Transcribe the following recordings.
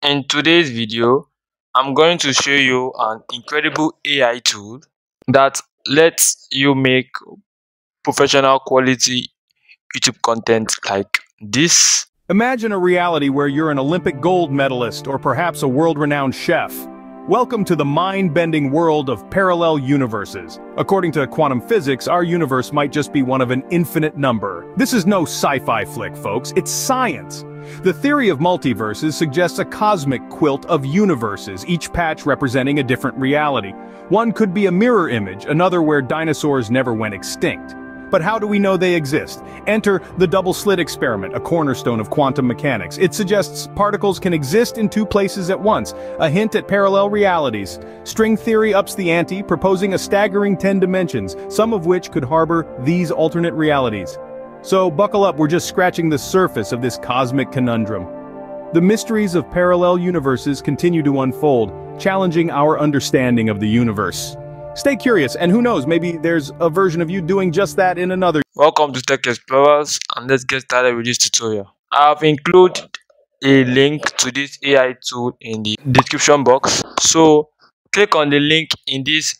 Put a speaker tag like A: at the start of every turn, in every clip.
A: In today's video, I'm going to show you an incredible AI tool that lets you make professional quality YouTube content like this.
B: Imagine a reality where you're an Olympic gold medalist or perhaps a world-renowned chef. Welcome to the mind-bending world of parallel universes. According to quantum physics, our universe might just be one of an infinite number. This is no sci-fi flick, folks, it's science. The theory of multiverses suggests a cosmic quilt of universes, each patch representing a different reality. One could be a mirror image, another where dinosaurs never went extinct. But how do we know they exist? Enter the double-slit experiment, a cornerstone of quantum mechanics. It suggests particles can exist in two places at once, a hint at parallel realities. String theory ups the ante, proposing a staggering 10 dimensions, some of which could harbor these alternate realities. So buckle up, we're just scratching the surface of this cosmic conundrum. The mysteries of parallel universes continue to unfold, challenging our understanding of the universe. Stay curious, and who knows, maybe there's a version of you doing just that in another.
A: Welcome to Tech Explorers, and let's get started with this tutorial. I have included a link to this AI tool in the description box. So click on the link in this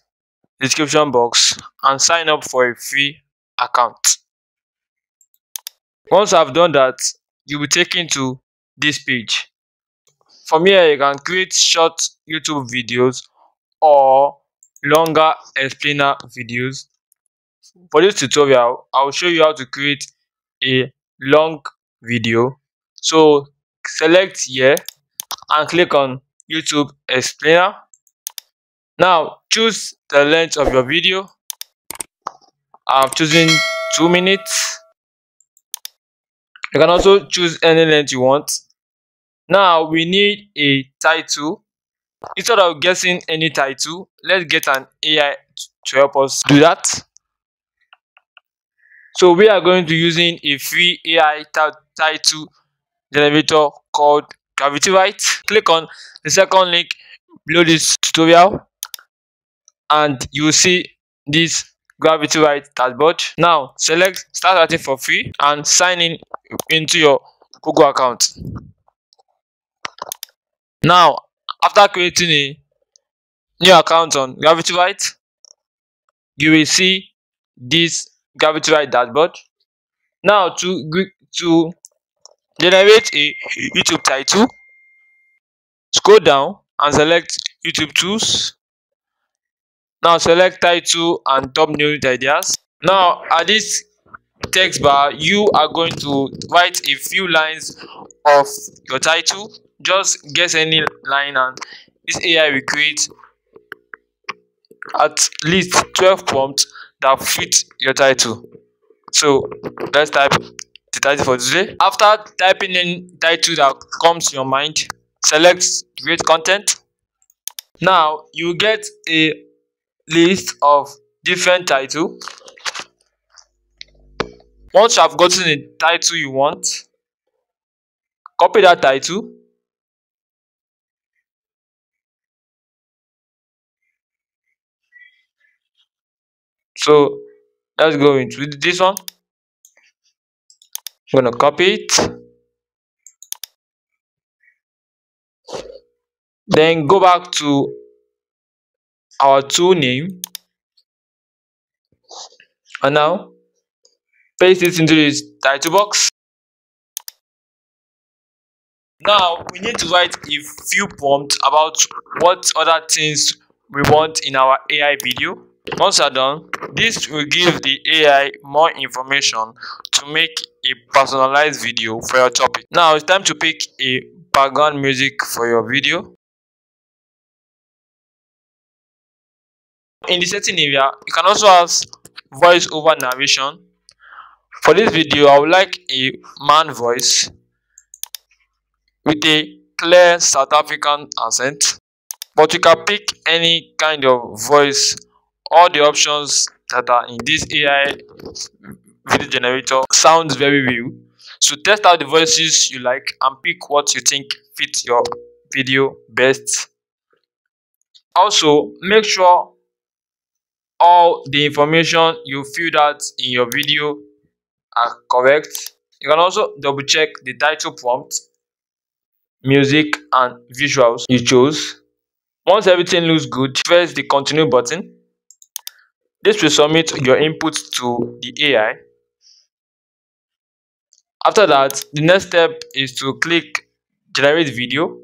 A: description box and sign up for a free account. Once I've done that, you'll be taken to this page. From here, you can create short YouTube videos or longer explainer videos. For this tutorial, I'll show you how to create a long video. So select here and click on YouTube explainer. Now choose the length of your video. I've chosen 2 minutes. You can also choose any length you want. Now we need a title. Instead of guessing any title, let's get an AI to help us do that. So we are going to using a free AI title generator called GravityWrite. Click on the second link below this tutorial and you will see this GravityWrite dashboard. Now select start writing for free and sign in into your Google account. Now after creating a new account on GravityWrite, you will see this GravityWrite dashboard. Now to generate a YouTube title, scroll down and select YouTube tools. Now select title and thumbnail ideas. Now at this text bar, you are going to write a few lines of your title. Just guess any line and this AI will create at least 12 prompts that fit your title. So let's type the title for today. After typing in title that comes to your mind, select create content. Now you get a list of different titles. Once you have gotten the title you want, copy that title. So let's go into this one. I'm gonna copy it. Then go back to our tool name and now paste it into this title box. Now we need to write a few prompts about what other things we want in our AI video. Once are done, this will give the AI more information to make a personalized video for your topic. Now it's time to pick a background music for your video. In the setting area, you can also have voice over narration. For this video, I would like a man voice with a clear South African accent, but you can pick any kind of voice. All the options that are in this AI video generator sounds very real. So test out the voices you like and pick what you think fits your video best. Also, make sure all the information you filled out in your video are correct. You can also double check the title prompt music, and visuals you chose. Once everything looks good, press the continue button. This will submit your inputs to the AI. After that, the next step is to click generate video,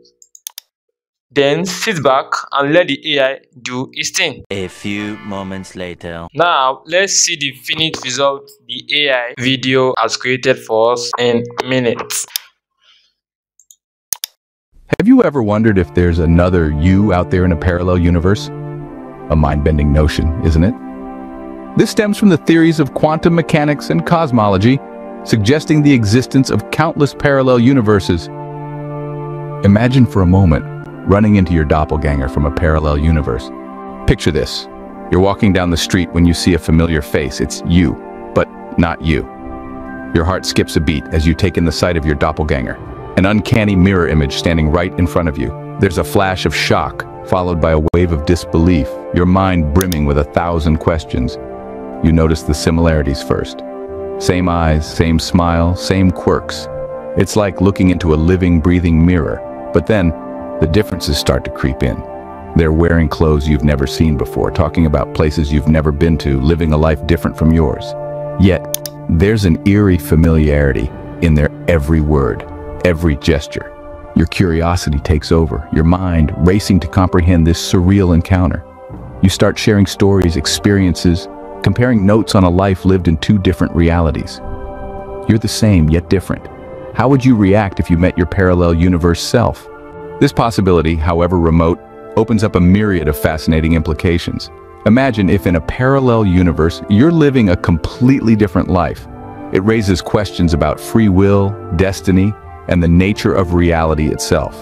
A: then sit back and let the AI do its thing.
C: A few moments later.
A: Now, let's see the finished result the AI video has created for us in minutes.
B: Have you ever wondered if there's another you out there in a parallel universe? A mind-bending notion, isn't it? This stems from the theories of quantum mechanics and cosmology, suggesting the existence of countless parallel universes. Imagine for a moment running into your doppelganger from a parallel universe. Picture this. You're walking down the street when you see a familiar face. It's you, but not you. Your heart skips a beat as you take in the sight of your doppelganger, an uncanny mirror image standing right in front of you. There's a flash of shock, followed by a wave of disbelief, your mind brimming with 1,000 questions. You notice the similarities first. Same eyes, same smile, same quirks. It's like looking into a living, breathing mirror. But then, the differences start to creep in. They're wearing clothes you've never seen before, talking about places you've never been to, living a life different from yours. Yet, there's an eerie familiarity in their every word, every gesture. Your curiosity takes over, your mind racing to comprehend this surreal encounter. You start sharing stories, experiences, comparing notes on a life lived in two different realities. You're the same, yet different. How would you react if you met your parallel universe self? This possibility, however remote, opens up a myriad of fascinating implications. Imagine if in a parallel universe, you're living a completely different life. It raises questions about free will, destiny, and the nature of reality itself.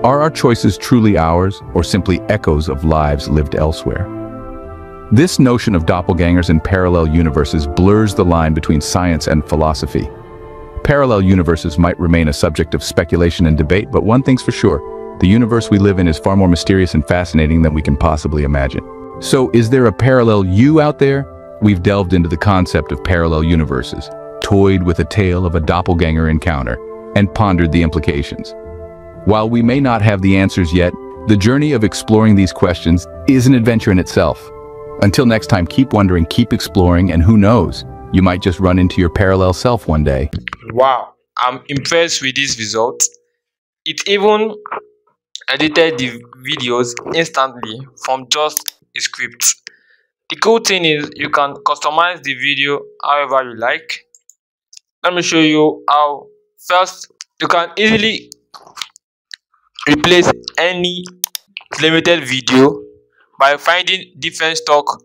B: Are our choices truly ours, or simply echoes of lives lived elsewhere? This notion of doppelgangers in parallel universes blurs the line between science and philosophy. Parallel universes might remain a subject of speculation and debate, but one thing's for sure, the universe we live in is far more mysterious and fascinating than we can possibly imagine. So, is there a parallel you out there? We've delved into the concept of parallel universes, toyed with a tale of a doppelganger encounter, and pondered the implications. While we may not have the answers yet, the journey of exploring these questions is an adventure in itself. Until next time, keep wondering, keep exploring, and who knows, you might just run into your parallel self one day.
A: Wow, I'm impressed with this result. It even edited the videos instantly from just a script. The cool thing is you can customize the video however you like. Let me show you how. First, you can easily replace any limited video by finding different stock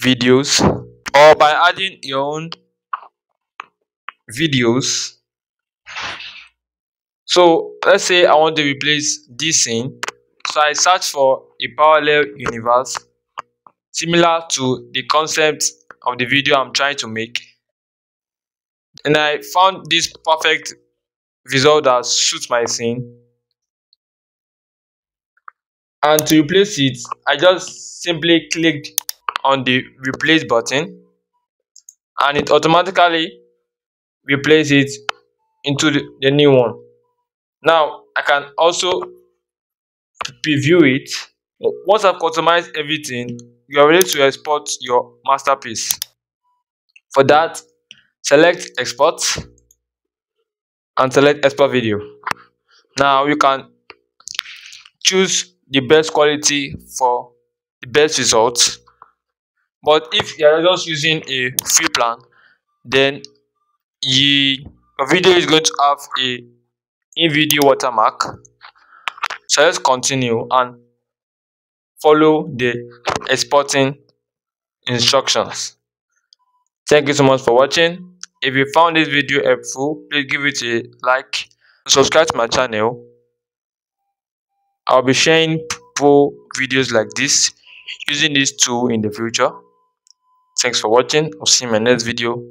A: videos or by adding your own videos. So let's say I want to replace this scene. So I search for a parallel universe similar to the concept of the video I'm trying to make. And I found this perfect result that suits my scene. And to replace it, I just simply clicked on the replace button and it automatically replaces it into the new one. Now I can also preview it. Once I've customized everything, you are ready to export your masterpiece. For that, select export and select export video. Now you can choose the best quality for the best results. But if you are just using a free plan, then your video is going to have a in-video watermark. So let's continue and follow the exporting instructions. Thank you so much for watching. If you found this video helpful, please give it a like, subscribe to my channel. I'll be sharing pro videos like this using this tool in the future. Thanks for watching. I'll see you in my next video.